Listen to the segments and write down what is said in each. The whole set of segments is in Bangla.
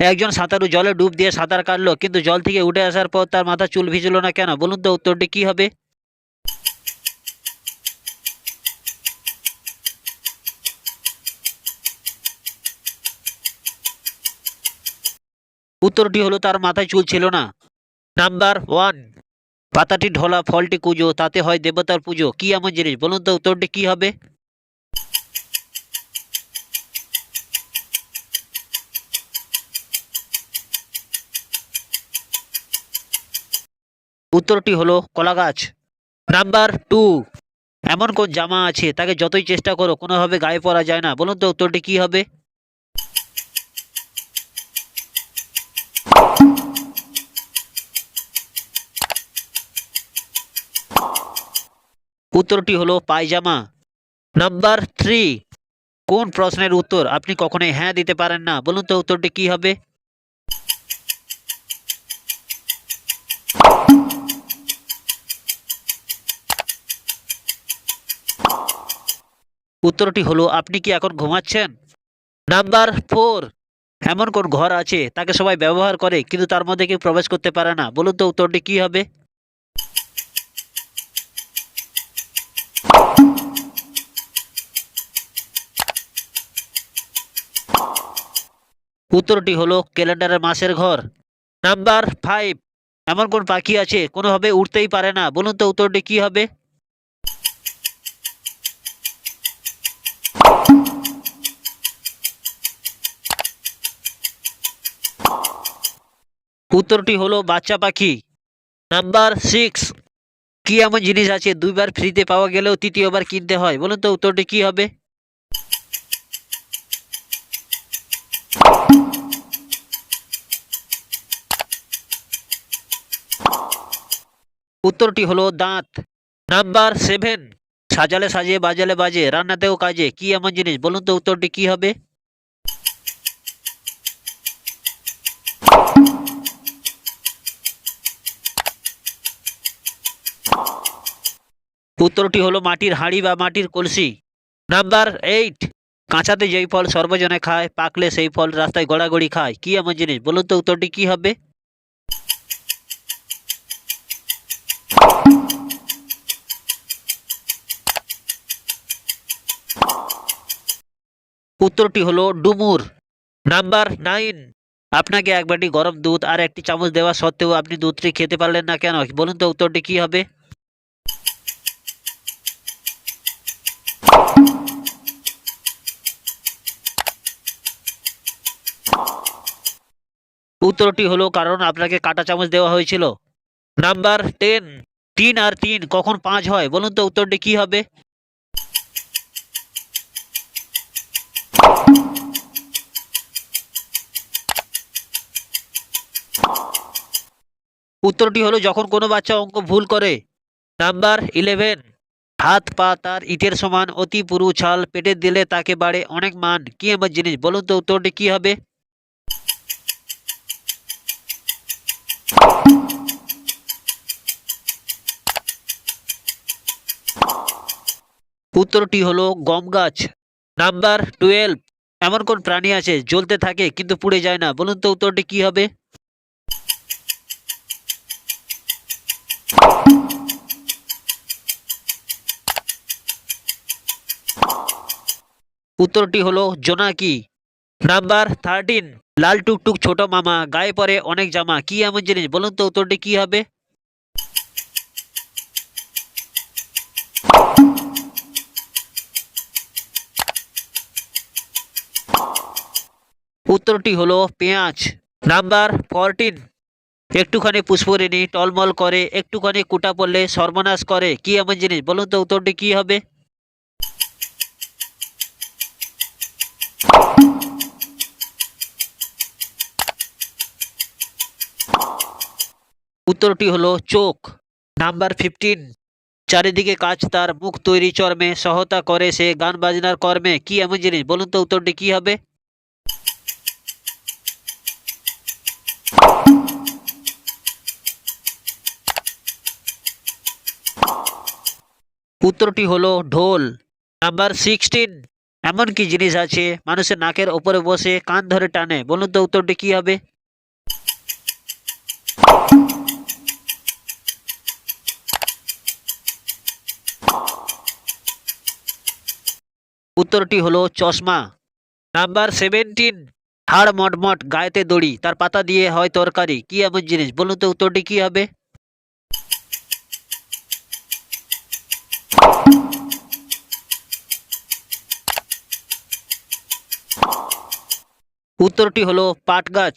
একজন সাঁতারু জলে ডুব দিয়ে সাঁতার কাটলো, কিন্তু জল থেকে উঠে আসার পর তার মাথা চুল ভিজলো না কেন? বলুন তো উত্তরটি কি হবে? উত্তরটি হলো তার মাথায় চুল ছিল না। নাম্বার ওয়ান, পাতাটি ঢোলা ফলটি কুজো, তাতে হয় দেবতার পুজো। কি এমন জিনিস? বলুন তো উত্তরটি কি হবে? উত্তরটি হলো কলা গাছ। নাম্বার টু, এমন কোন জামা আছে তাকে যতই চেষ্টা করো কোনোভাবে গায়ে পরা যায় না? বলুন তো উত্তরটি কি হবে? উত্তরটি হলো পায়জামা। নাম্বার থ্রি, কোন প্রশ্নের উত্তর আপনি কখনোই হ্যাঁ দিতে পারেন না? বলুন তো উত্তরটি কি হবে? উত্তরটি হলো আপনি কি এখন ঘুমাচ্ছেন? নাম্বার ফোর, এমন কোন ঘর আছে তাকে সবাই ব্যবহার করে কিন্তু তার মধ্যে কেউ প্রবেশ করতে পারে না? বলুন তো উত্তরটি কি হবে? উত্তরটি হলো ক্যালেন্ডারের মাসের ঘর। নাম্বার ফাইভ, এমন কোন পাখি আছে কোনোভাবে উড়তেই পারে না? বলুন তো উত্তরটি কি হবে? উত্তরটি হলো বাচ্চা পাখি। নাম্বার সিক্স, কি এমন জিনিস আছে দুইবার ফ্রিতে পাওয়া গেলেও তৃতীয়বার কিনতে হয়? বলুন তো উত্তরটি কি হবে? উত্তরটি হলো দাঁত। নাম্বার সেভেন, সাজালে সাজে বাজালে বাজে রান্নাতেও কাজে, কি এমন জিনিস? বলুন তো উত্তরটি কি হবে? উত্তরটি হলো মাটির হাঁড়ি বা মাটির কলসি। নাম্বার এইট, কাঁচাতে যেই ফল সর্বজনে খায় পাকলে সেই ফল রাস্তায় গড়াগড়ি খায়, কি এমন জিনিস? বলুন তো উত্তরটি কি হবে? উত্তরটি হলো ডুমুর। নাম্বার নাইন, আপনাকে এক বাটি গরম দুধ আর একটি চামচ দেওয়া সত্ত্বেও আপনি দুধটি খেতে পারলেন না কেন? বলুন তো উত্তরটি কি হবে? উত্তরটি হলো কারণ আপনাকে কাঁটা চামচ দেওয়া হয়েছিল। নাম্বার টেন, তিন আর তিন কখন পাঁচ হয়? বলুন তো উত্তরটি কি হবে? উত্তরটি হলো যখন কোনো বাচ্চা অঙ্ক ভুল করে। নাম্বার ইলেভেন, হাত পা তার ইটের সমান, অতি পুরু ছাল পেটে দিলে তাকে বাড়ে অনেক মান, কি এমন জিনিস? বলুন তো উত্তরটি কি হবে? উত্তরটি হলো গম গাছ। নাম্বার টুয়েলভ, এমন কোন প্রাণী আছে জ্বলতে থাকে কিন্তু পুড়ে যায় না? বলুন তো উত্তরটি কি হবে? উত্তরটি হলো জোনাকি। নাম্বার থার্টিন, লাল টুকটুক ছোট মামা গায়ে পরে অনেক জামা, কি এমন জিনিস? বলুন তো উত্তরটি কি হবে? উত্তরটি হলো পেঁয়াজ। নাম্বার ফোরটিন, একটুখানি পুষ্পরিণী টলমল করে, একটুখানি কুটা পড়লে সর্বনাশ করে, কি এমন জিনিস? বলুন তো উত্তরটি কি হবে? উত্তরটি হলো চোখ। নাম্বার ফিফটিন, চারিদিকে কাজ তার মুখ তৈরি চর্মে, সহায়তা করে সে গান বাজনার কর্মে, কি এমন জিনিস? বলুন তো উত্তরটি কি হবে? উত্তরটি হলো ঢোল। নাম্বার সিক্সটিন, এমন কি জিনিস আছে মানুষের নাকের ওপরে বসে কান ধরে টানে? বলুন তো উত্তরটি কি হবে? উত্তরটি হলো চশমা। নাম্বার 17, হাড় মটমট গায়েতে দড়ি, তার পাতা দিয়ে হয় তরকারি, কি এমন জিনিস? বলুন তো উত্তরটি কি হবে? উত্তরটি হলো পাট গাছ।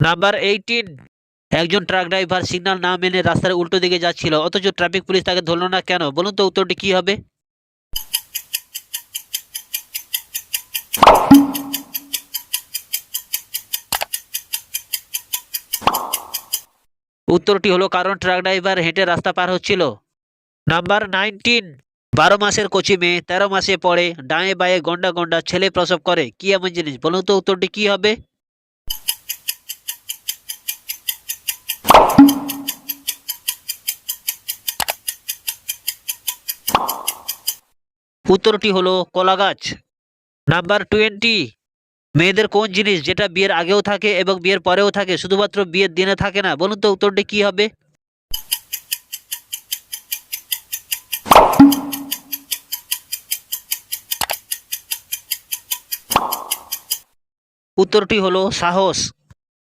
নাম্বার 18, একজন ট্রাক ড্রাইভার সিগন্যাল না মেনে রাস্তার উল্টো দিকে যাচ্ছিল, অথচ ট্রাফিক পুলিশ তাকে ধরলো না কেন? বলুন তো উত্তরটি কি হবে? উত্তরটি হলো কারণ ট্রাক ড্রাইভার হেঁটে রাস্তা পার হচ্ছিল। নাম্বার 19, 12 মাসের কচি মেয়ে 13 মাসে পড়ে, ডায়ে বায়ে গন্ডা গন্ডা ছেলে প্রসব করে, কি এমন জিনিস? বলুন তো উত্তরটি কি হবে? উত্তরটি হলো কলা গাছ। নাম্বার 20, মেয়েদের কোন জিনিস যেটা বিয়ের আগেও থাকে এবং বিয়ের পরেও থাকে, শুধুমাত্র বিয়ের দিনে থাকে না? বলুন তো উত্তরটি কি হবে? উত্তরটি হলো সাহস।